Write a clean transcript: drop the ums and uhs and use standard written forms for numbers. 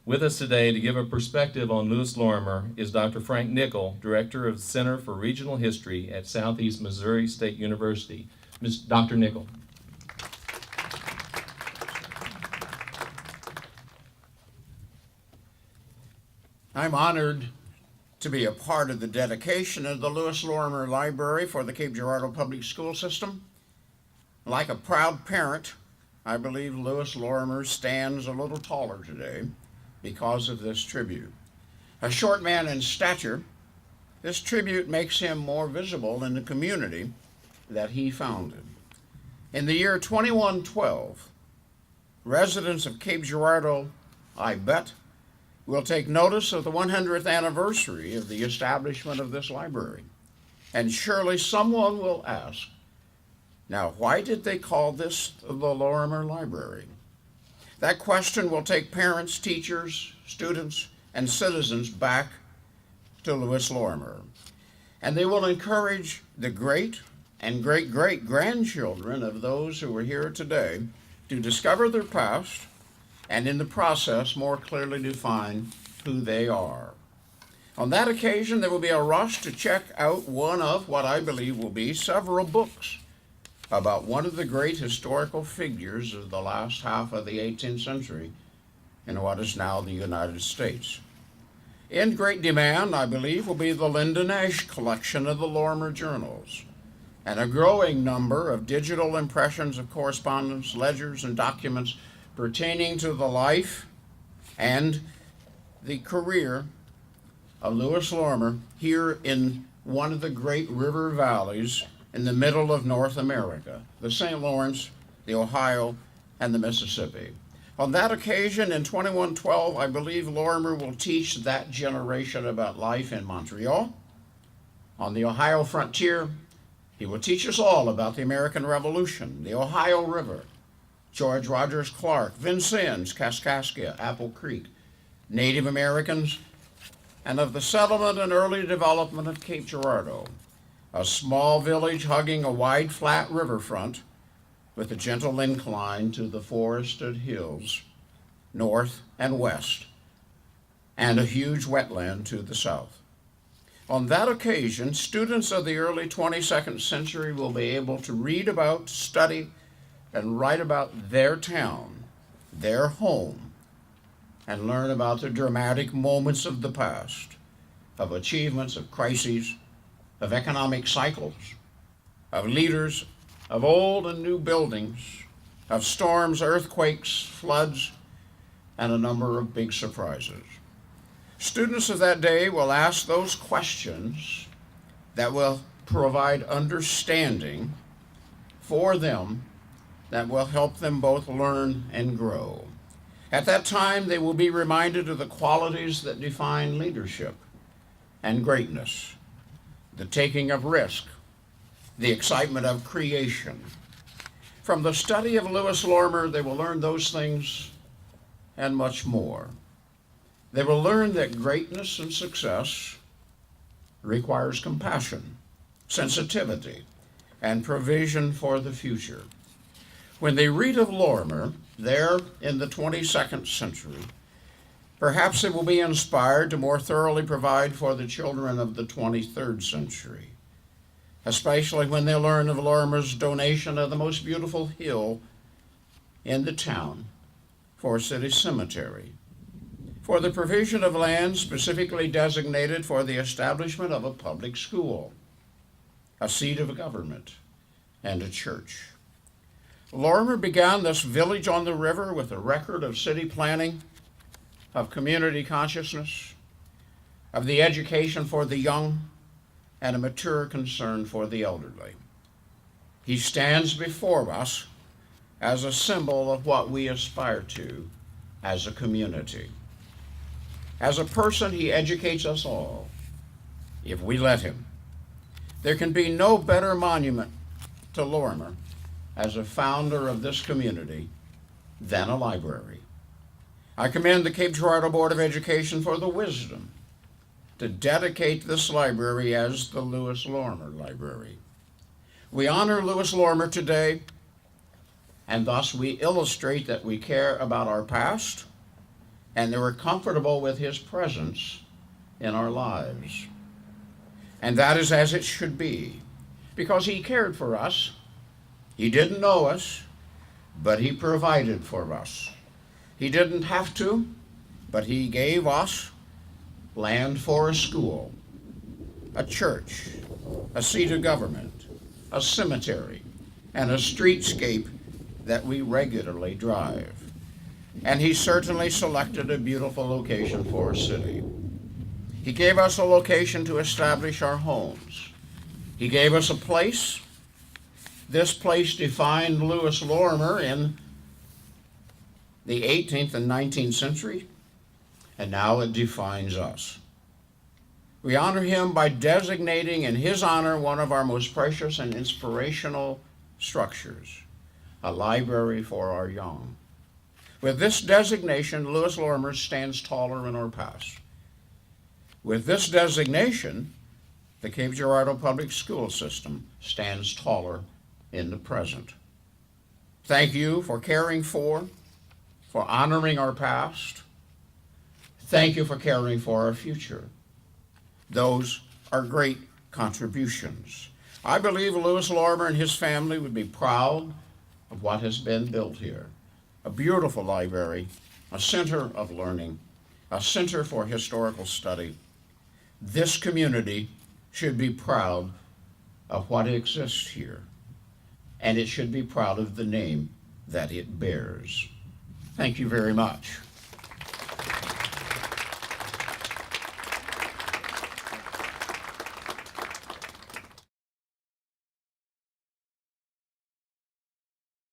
With us today to give a perspective on Lewis Lorimer is Dr. Frank Nickell, Director of the Center for Regional History at Southeast Missouri State University. Dr. Nickell. I'm honored to be a part of the dedication of the Lewis Lorimer Library for the Cape Girardeau Public School System. Like a proud parent, I believe Lewis Lorimer stands a little taller today because of this tribute. A short man in stature, this tribute makes him more visible in the community that he founded. In the year 2112, residents of Cape Girardeau, I bet, will take notice of the 100th anniversary of the establishment of this library. And surely someone will ask, now why did they call this the Lorimer Library? That question will take parents, teachers, students, and citizens back to Lewis Lorimer. And they will encourage the great and great-great-grandchildren of those who are here today to discover their past and in the process more clearly define who they are. On that occasion, there will be a rush to check out one of what I believe will be several books about one of the great historical figures of the last half of the 18th century in what is now the United States. In great demand, I believe, will be the Linda Nash collection of the Lorimer journals and a growing number of digital impressions of correspondence, ledgers, and documents pertaining to the life and the career of Lewis Lorimer here in one of the great river valleys in the middle of North America, the St. Lawrence, the Ohio, and the Mississippi. On that occasion in 2112, I believe Lorimer will teach that generation about life in Montreal. On the Ohio frontier, he will teach us all about the American Revolution, the Ohio River, George Rogers Clark, Vincennes, Kaskaskia, Apple Creek, Native Americans, and of the settlement and early development of Cape Girardeau, a small village hugging a wide flat riverfront with a gentle incline to the forested hills north and west, and a huge wetland to the south. On that occasion, students of the early 22nd century will be able to read about, study, and write about their town, their home, and learn about the dramatic moments of the past, of achievements, of crises, of economic cycles, of leaders, of old and new buildings, of storms, earthquakes, floods, and a number of big surprises. Students of that day will ask those questions that will provide understanding for them that will help them both learn and grow. At that time, they will be reminded of the qualities that define leadership and greatness, the taking of risk, the excitement of creation. From the study of Lewis Lorimer, they will learn those things and much more. They will learn that greatness and success requires compassion, sensitivity, and provision for the future. When they read of Lorimer, there in the 22nd century, perhaps they will be inspired to more thoroughly provide for the children of the 23rd century, especially when they learn of Lorimer's donation of the most beautiful hill in the town for a city cemetery, for the provision of land specifically designated for the establishment of a public school, a seat of government, and a church. Lorimer began this village on the river with a record of city planning, of community consciousness, of the education for the young, and a mature concern for the elderly. He stands before us as a symbol of what we aspire to as a community. As a person, he educates us all, if we let him. There can be no better monument to Lorimer as a founder of this community than a library. I commend the Cape Girardeau Board of Education for the wisdom to dedicate this library as the Lewis Lorimer Library. We honor Lewis Lorimer today, and thus we illustrate that we care about our past and they were comfortable with his presence in our lives. And that is as it should be, because he cared for us. He didn't know us, but he provided for us. He didn't have to, but he gave us land for a school, a church, a seat of government, a cemetery, and a streetscape that we regularly drive. And he certainly selected a beautiful location for a city. He gave us a location to establish our homes. He gave us a place. This place defined Lewis Lorimer in the 18th and 19th century, and now it defines us. We honor him by designating in his honor one of our most precious and inspirational structures, a library for our young. With this designation, Lewis Lorimer stands taller in our past. With this designation, the Cape Girardeau Public School System stands taller in the present. Thank you for caring for honoring our past. Thank you for caring for our future. Those are great contributions. I believe Lewis Lorimer and his family would be proud of what has been built here. A beautiful library, a center of learning, a center for historical study. This community should be proud of what exists here, and it should be proud of the name that it bears. Thank you very much.